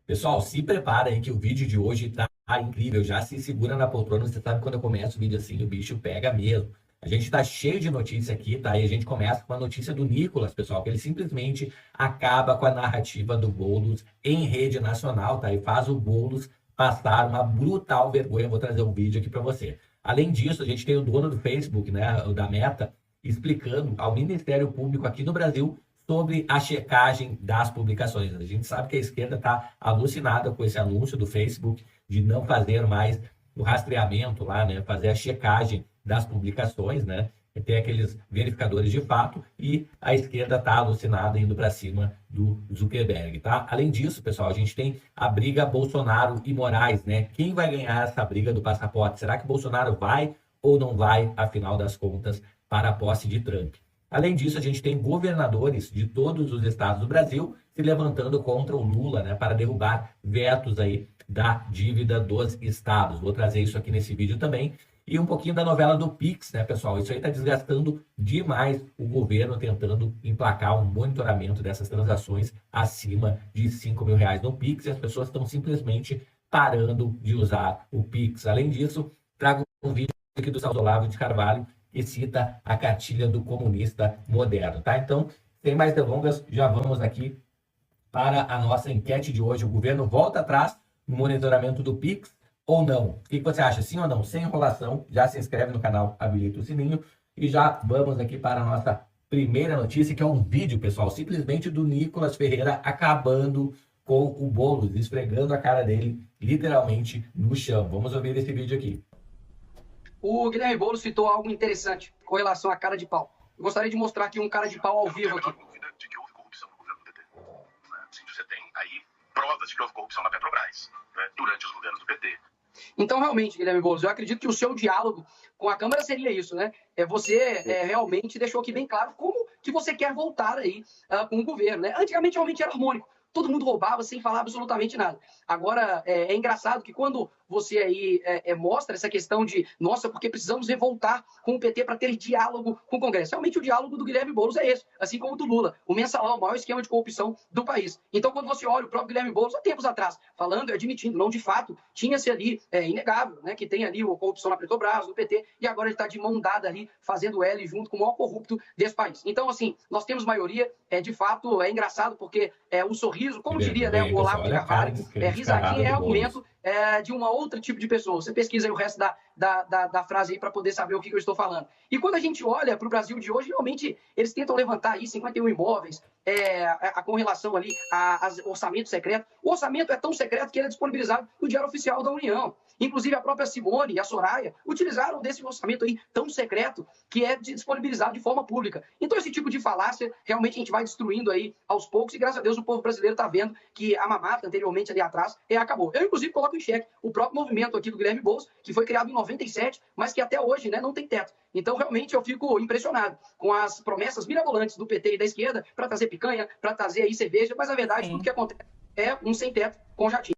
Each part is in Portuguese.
Pessoal, se prepara aí que o vídeo de hoje tá incrível. Já se segura na poltrona. Você sabe quando eu começo o vídeo assim, o bicho pega mesmo. A gente tá cheio de notícia aqui, tá? E a gente começa com a notícia do Nicolas, pessoal, que ele simplesmente acaba com a narrativa do Boulos em rede nacional, tá? E faz o Boulos passar uma brutal vergonha. Eu vou trazer um vídeo aqui para você. Além disso, a gente tem o dono do Facebook, né, o da Meta, explicando ao Ministério Público aqui no Brasil sobre a checagem das publicações. A gente sabe que a esquerda está alucinada com esse anúncio do Facebook de não fazer mais o rastreamento lá, né? Fazer a checagem das publicações, né? Tem aqueles verificadores de fato e a esquerda está alucinada indo para cima do Zuckerberg, tá? Além disso, pessoal, a gente tem a briga Bolsonaro e Moraes, né? Quem vai ganhar essa briga do passaporte? Será que Bolsonaro vai ou não vai, afinal das contas, para a posse de Trump? Além disso, a gente tem governadores de todos os estados do Brasil se levantando contra o Lula, né, para derrubar vetos aí da dívida dos estados. Vou trazer isso aqui nesse vídeo também. E um pouquinho da novela do Pix, né, pessoal? Isso aí está desgastando demais o governo tentando emplacar um monitoramento dessas transações acima de R$ 5.000 no Pix e as pessoas estão simplesmente parando de usar o Pix. Além disso, trago um vídeo aqui do Saulo Olavo de Carvalho que cita a cartilha do comunista moderno, tá? Então, sem mais delongas, já vamos aqui para a nossa enquete de hoje. O governo volta atrás no monitoramento do Pix ou não? O que você acha? Sim ou não? Sem enrolação, já se inscreve no canal, habilita o sininho e já vamos aqui para a nossa primeira notícia, que é um vídeo, pessoal, simplesmente do Nicolas Ferreira acabando com o Boulos, esfregando a cara dele literalmente no chão. Vamos ouvir esse vídeo aqui. O Guilherme Boulos citou algo interessante com relação à cara de pau. Eu gostaria de mostrar aqui um cara de pau ao vivo aqui. Não há dúvida de que houve corrupção no governo do PT. Você tem aí provas de que houve corrupção na Petrobras, né, durante os governos do PT. Então, realmente, Guilherme Boulos, eu acredito que o seu diálogo com a Câmara seria isso, né? Você realmente deixou aqui bem claro como que você quer voltar aí com o governo, né? Antigamente, realmente era harmônico. Todo mundo roubava sem falar absolutamente nada. Agora, é engraçado que quando você aí mostra essa questão de, nossa, porque precisamos revoltar com o PT para ter diálogo com o Congresso. Realmente o diálogo do Guilherme Boulos é esse, assim como o do Lula. O mensalão, o maior esquema de corrupção do país. Então, quando você olha o próprio Guilherme Boulos, há tempos atrás, falando e admitindo, não de fato, tinha-se ali, inegável, né, que tem ali a corrupção na Petrobras, no PT, e agora ele está de mão dada ali, fazendo L junto com o maior corrupto desse país. Então, assim, nós temos maioria, de fato, é engraçado, porque o sorriso, como diria, né, o Olavo de Carvalho, risadinha é argumento de um outro tipo de pessoa. Você pesquisa aí o resto da frase aí para poder saber o que eu estou falando. E quando a gente olha para o Brasil de hoje, realmente eles tentam levantar aí 51 imóveis com relação ali a orçamento secreto. O orçamento é tão secreto que ele é disponibilizado no Diário Oficial da União. Inclusive a própria Simone e a Soraya utilizaram desse orçamento aí tão secreto que é disponibilizado de forma pública. Então esse tipo de falácia realmente a gente vai destruindo aí aos poucos e graças a Deus o povo brasileiro está vendo que a mamata anteriormente ali atrás acabou. Eu inclusive coloco em xeque o próprio movimento aqui do Guilherme Boulos, que foi criado em 97, mas que até hoje, né, não tem teto. Então realmente eu fico impressionado com as promessas mirabolantes do PT e da esquerda para trazer picanha, para trazer aí cerveja, mas na verdade tudo que acontece é um sem teto com jatinho.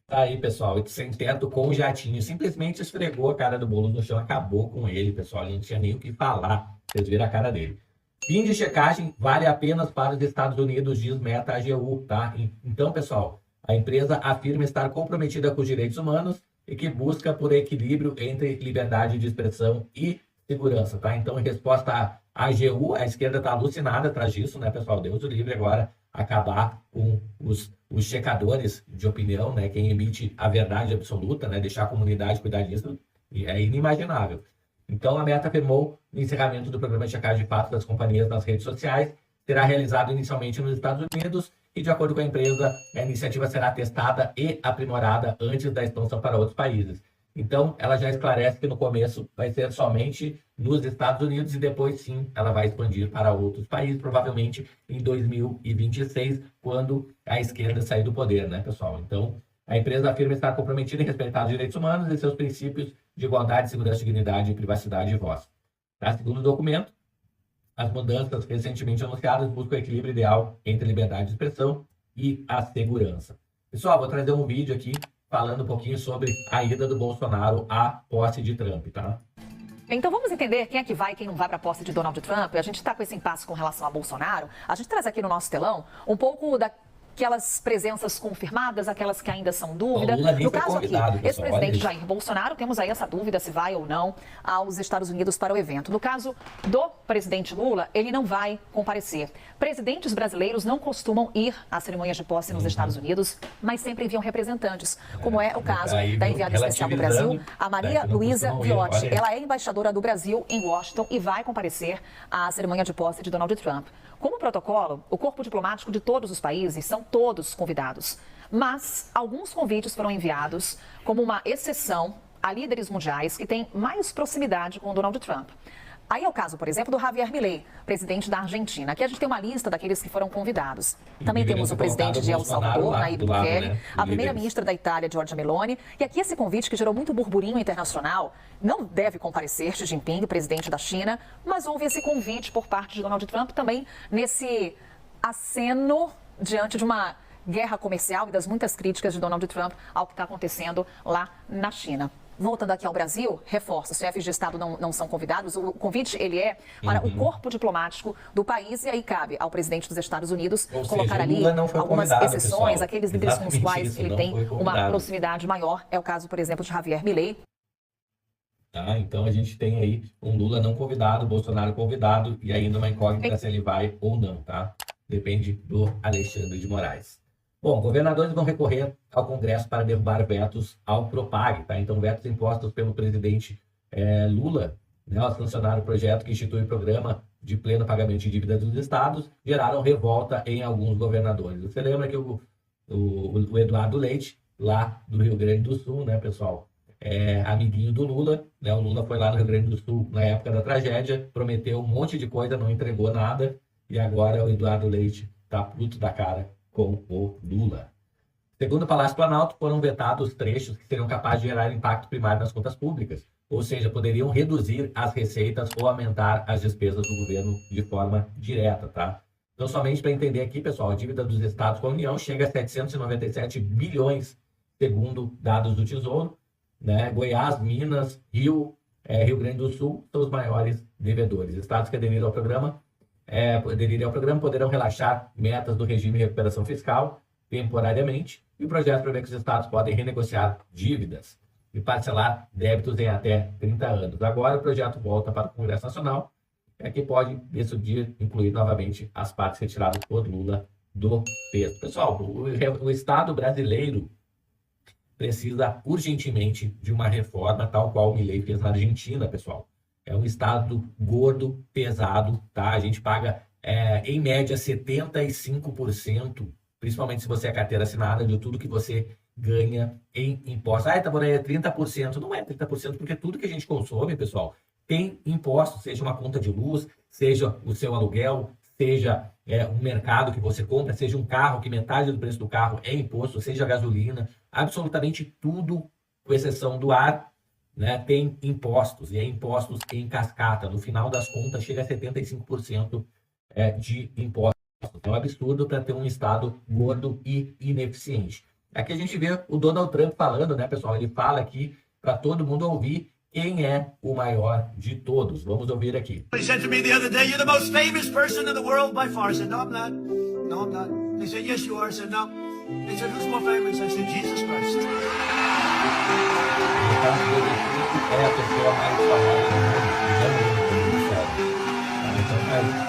Tá aí, pessoal, sem teto com o jatinho. Simplesmente esfregou a cara do Boulos no chão, acabou com ele, pessoal. Ele não tinha nem o que falar. Vocês viram a cara dele. Fim de checagem vale apenas para os Estados Unidos, diz Meta AGU, tá? Então, pessoal, a empresa afirma estar comprometida com os direitos humanos e que busca por equilíbrio entre liberdade de expressão e segurança, tá? Então, em resposta à AGU, a esquerda está alucinada atrás disso, né, pessoal? Deus o livre agora acabar com os checadores de opinião, né? Quem emite a verdade absoluta, né? Deixar a comunidade cuidar disso é inimaginável. Então, a Meta afirmou o encerramento do programa de checagem de fato das companhias nas redes sociais será realizado inicialmente nos Estados Unidos e, de acordo com a empresa, a iniciativa será testada e aprimorada antes da expansão para outros países. Então, ela já esclarece que no começo vai ser somente nos Estados Unidos e depois, sim, ela vai expandir para outros países, provavelmente em 2026, quando a esquerda sair do poder, né, pessoal? Então, a empresa afirma estar comprometida em respeitar os direitos humanos e seus princípios de igualdade, segurança, dignidade, privacidade e voz. Tá? Segundo o documento, as mudanças recentemente anunciadas buscam o equilíbrio ideal entre liberdade de expressão e a segurança. Pessoal, vou trazer um vídeo aqui falando um pouquinho sobre a ida do Bolsonaro à posse de Trump, tá? Então vamos entender quem é que vai e quem não vai para a posse de Donald Trump. A gente está com esse impasse com relação a Bolsonaro. A gente traz aqui no nosso telão um pouco aquelas presenças confirmadas, aquelas que ainda são dúvida. O Lula nem No foi caso aqui, convidado, pessoal, olha ex-presidente isso. Jair Bolsonaro, temos aí essa dúvida se vai ou não aos Estados Unidos para o evento. No caso do presidente Lula, ele não vai comparecer. Presidentes brasileiros não costumam ir às cerimônias de posse nos Estados Unidos, mas sempre enviam representantes, como é o caso aí, da enviada especial do Brasil, a Maria que não Luísa costumam ir, Viotti. olha aí. Ela é embaixadora do Brasil em Washington e vai comparecer à cerimônia de posse de Donald Trump. Como protocolo, o corpo diplomático de todos os países são todos convidados, mas alguns convites foram enviados como uma exceção a líderes mundiais que têm mais proximidade com o Donald Trump. Aí é o caso, por exemplo, do Javier Milei, presidente da Argentina. Aqui a gente tem uma lista daqueles que foram convidados. Também temos o presidente de El Salvador, Nayib Bukele, né? a primeira-ministra da Itália, Giorgia Meloni. E aqui esse convite que gerou muito burburinho internacional. Não deve comparecer Xi Jinping, presidente da China, mas houve esse convite por parte de Donald Trump também nesse aceno diante de uma guerra comercial e das muitas críticas de Donald Trump ao que está acontecendo lá na China. Voltando aqui ao Brasil, reforço, os chefes de Estado não são convidados. O convite, ele é para o corpo diplomático do país e aí cabe ao presidente dos Estados Unidos Ou colocar seja, ali Lula não foi algumas convidado, exceções, pessoal. aqueles líderes com os Exatamente quais isso, ele não tem foi uma convidado. proximidade maior. É o caso, por exemplo, de Javier Milei. Tá? Então a gente tem aí um Lula não convidado, Bolsonaro convidado e ainda uma incógnita se ele vai ou não, tá? Depende do Alexandre de Moraes. Bom, governadores vão recorrer ao Congresso para derrubar vetos ao Propag, tá? Então, vetos impostos pelo presidente Lula, né, ao sancionar o projeto que institui o programa de pleno pagamento de dívidas dos estados, geraram revolta em alguns governadores. Você lembra que o Eduardo Leite, lá do Rio Grande do Sul, né, pessoal, amiguinho do Lula, né? O Lula foi lá no Rio Grande do Sul na época da tragédia, prometeu um monte de coisa, não entregou nada, e agora o Eduardo Leite tá puto da cara com o Lula. Segundo o Palácio Planalto, foram vetados trechos que seriam capazes de gerar impacto primário nas contas públicas, ou seja, poderiam reduzir as receitas ou aumentar as despesas do governo de forma direta, tá? Então, somente para entender aqui, pessoal, a dívida dos estados com a União chega a 797 bilhões, segundo dados do Tesouro, né? Goiás, Minas, Rio Grande do Sul são os maiores devedores. Estados que aderiram ao programa poderão relaxar metas do regime de recuperação fiscal temporariamente, e o projeto prevê que os estados podem renegociar dívidas e parcelar débitos em até 30 anos. Agora o projeto volta para o Congresso Nacional, que pode decidir incluir novamente as partes retiradas por Lula do texto. Pessoal, o Estado brasileiro precisa urgentemente de uma reforma tal qual o Milei fez na Argentina, pessoal. É um estado gordo, pesado, tá? A gente paga, em média, 75%, principalmente se você é carteira assinada, de tudo que você ganha em impostos. Itaboraí é 30%. Não é 30%, porque tudo que a gente consome, pessoal, tem impostos, seja uma conta de luz, seja o seu aluguel, seja um mercado que você compra, seja um carro, que metade do preço do carro é imposto, seja gasolina, absolutamente tudo, com exceção do ar, né, tem impostos, e é impostos em cascata. No final das contas, chega a 75% de impostos. É um absurdo para ter um Estado gordo e ineficiente. Aqui a gente vê o Donald Trump falando, né, pessoal? Ele fala aqui para todo mundo ouvir quem é o maior de todos. Vamos ouvir aqui. He said to me the other day, "You're the most famous person in the world by far." I said, "No, I'm not. No, I'm not." He said, "Yes, you are." I said, "No." He said, "Who's more famous?" I said, "Jesus Christ." É a pessoa mais famosa do mundo.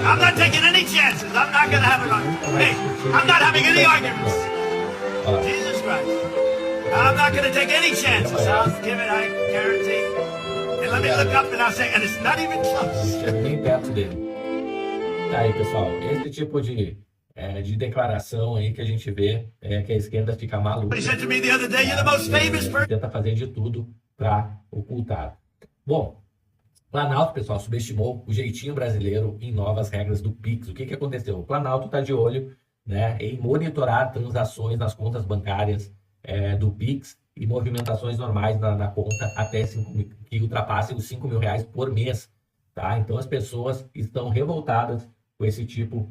I'm not taking any chances. I'm not going to have it on. Hey, I'm not having any arguments. Jesus Christ. I'm not going to take any chances. I'll give it, I guarantee. And let me look up and I'll say, and it's not even close. Chega bem perto dele. Tá aí, pessoal. Esse tipo de declaração aí que a gente vê que a esquerda fica maluca. He said to me the other day, "You're the most famous person." Tenta fazer de tudo para ocultar. Bom, Planalto, pessoal, subestimou o jeitinho brasileiro em novas regras do Pix. O que aconteceu? O Planalto está de olho, né, em monitorar transações nas contas bancárias do Pix e movimentações normais na conta até que ultrapassem os R$5.000 por mês. Tá? Então as pessoas estão revoltadas com esse tipo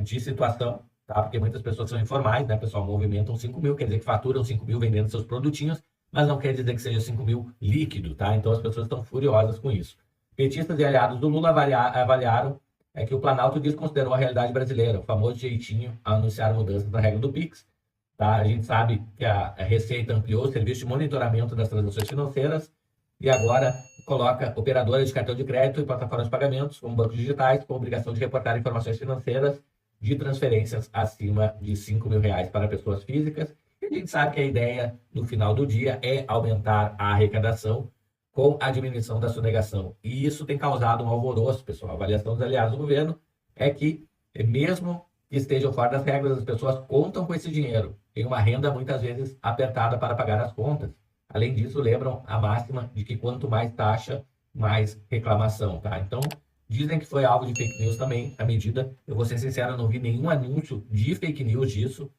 de situação, tá? Porque muitas pessoas são informais, né, pessoal? Movimentam 5 mil, quer dizer que faturam 5 mil vendendo seus produtinhos, mas não quer dizer que seja 5 mil líquido, tá? Então as pessoas estão furiosas com isso. Petistas e aliados do Lula avaliaram é que o Planalto desconsiderou a realidade brasileira, o famoso jeitinho a anunciar mudanças na regra do Pix. Tá? A gente sabe que a Receita ampliou o serviço de monitoramento das transações financeiras e agora coloca operadoras de cartão de crédito e plataformas de pagamentos, como bancos digitais, com obrigação de reportar informações financeiras de transferências acima de R$5.000 para pessoas físicas. E a gente sabe que a ideia, no final do dia, é aumentar a arrecadação com a diminuição da sonegação. E isso tem causado um alvoroço, pessoal. A avaliação dos aliados do governo é que, mesmo que estejam fora das regras, as pessoas contam com esse dinheiro. Tem uma renda, muitas vezes, apertada para pagar as contas. Além disso, lembram a máxima de que quanto mais taxa, mais reclamação. Tá? Então, dizem que foi alvo de fake news também, a medida. Eu vou ser sincero, eu não vi nenhum anúncio de fake news disso.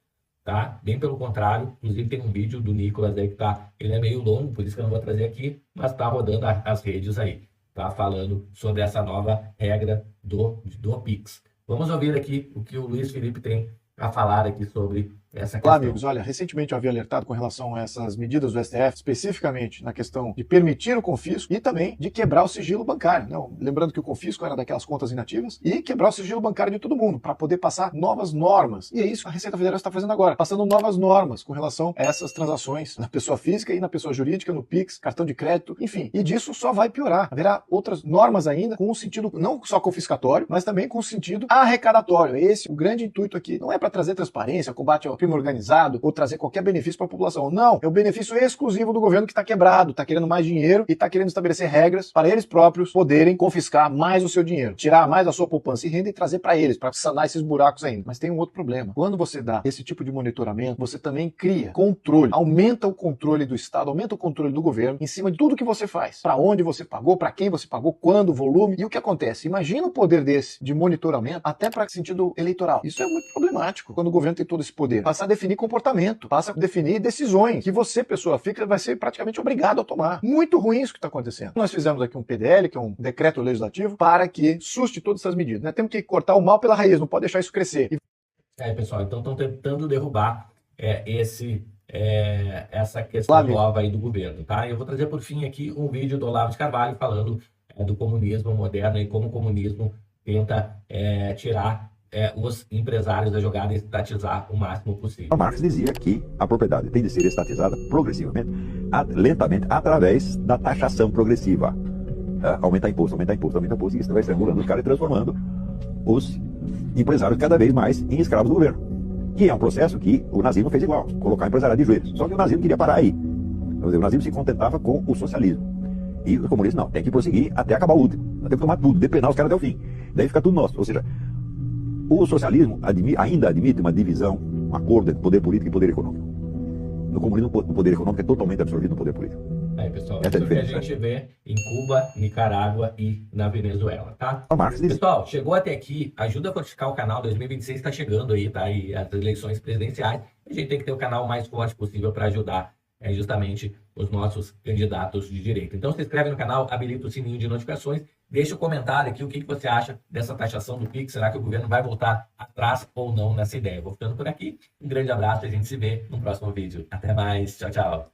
Tá? Bem pelo contrário, inclusive tem um vídeo do Nicolas aí que tá, ele é meio longo, por isso que eu não vou trazer aqui, mas tá rodando as redes aí, tá? Falando sobre essa nova regra do Pix. Vamos ouvir aqui o que o Luiz Felipe tem a falar aqui sobre essa questão. Olá, amigos. Olha, recentemente eu havia alertado com relação a essas medidas do STF, especificamente na questão de permitir o confisco e também de quebrar o sigilo bancário. Não, lembrando que o confisco era daquelas contas inativas e quebrar o sigilo bancário de todo mundo, para poder passar novas normas. E é isso que a Receita Federal está fazendo agora, passando novas normas com relação a essas transações na pessoa física e na pessoa jurídica, no Pix, cartão de crédito, enfim. E disso só vai piorar. Haverá outras normas ainda com um sentido não só confiscatório, mas também com um sentido arrecadatório. Esse, o grande intuito aqui, não é para trazer transparência, combate ao crime organizado ou trazer qualquer benefício para a população. Não, é o benefício exclusivo do governo que está quebrado, está querendo mais dinheiro e está querendo estabelecer regras para eles próprios poderem confiscar mais o seu dinheiro, tirar mais da sua poupança e renda e trazer para eles, para sanar esses buracos ainda. Mas tem um outro problema. Quando você dá esse tipo de monitoramento, você também cria controle, aumenta o controle do Estado, aumenta o controle do governo em cima de tudo que você faz. Para onde você pagou, para quem você pagou, quando, volume. E o que acontece? Imagina o poder desse de monitoramento até para sentido eleitoral. Isso é muito problemático quando o governo tem todo esse poder. Passa a definir comportamento, passa a definir decisões que você, pessoa física, vai ser praticamente obrigado a tomar. Muito ruim isso que está acontecendo. Nós fizemos aqui um PDL, que é um decreto legislativo, para que suste todas essas medidas. Né? Temos que cortar o mal pela raiz, não pode deixar isso crescer. Pessoal, então estão tentando derrubar essa questão nova aí do governo, tá? Eu vou trazer por fim aqui um vídeo do Olavo de Carvalho falando do comunismo moderno e como o comunismo tenta tirar os empresários da jogada e estatizar o máximo possível. Marx dizia que a propriedade tem de ser estatizada progressivamente, lentamente, através da taxação progressiva. Aumentar imposto, aumentar imposto, aumentar imposto, e isso vai estrangulando os caras e transformando os empresários cada vez mais em escravos do governo. Que é um processo que o nazismo fez igual, colocar o empresariado de joelhos. Só que o nazismo queria parar aí. O nazismo se contentava com o socialismo. E o comunismo não, tem que prosseguir até acabar o último. Nós temos que tomar tudo, depenar os caras até o fim. Daí fica tudo nosso. Ou seja, o socialismo ainda admite uma divisão, um acordo entre poder político e poder econômico. No comunismo, o poder econômico é totalmente absorvido no poder político. Aí, pessoal, isso é o que a gente vê em Cuba, Nicarágua e na Venezuela, tá? Pessoal, chegou até aqui, ajuda a fortificar o canal, 2026 está chegando aí, tá? E as eleições presidenciais, a gente tem que ter o canal mais forte possível para ajudar justamente os nossos candidatos de direita. Então se inscreve no canal, habilita o sininho de notificações, deixa o comentário aqui o que você acha dessa taxação do Pix, será que o governo vai voltar atrás ou não nessa ideia? Vou ficando por aqui, um grande abraço e a gente se vê no próximo vídeo. Até mais, tchau, tchau.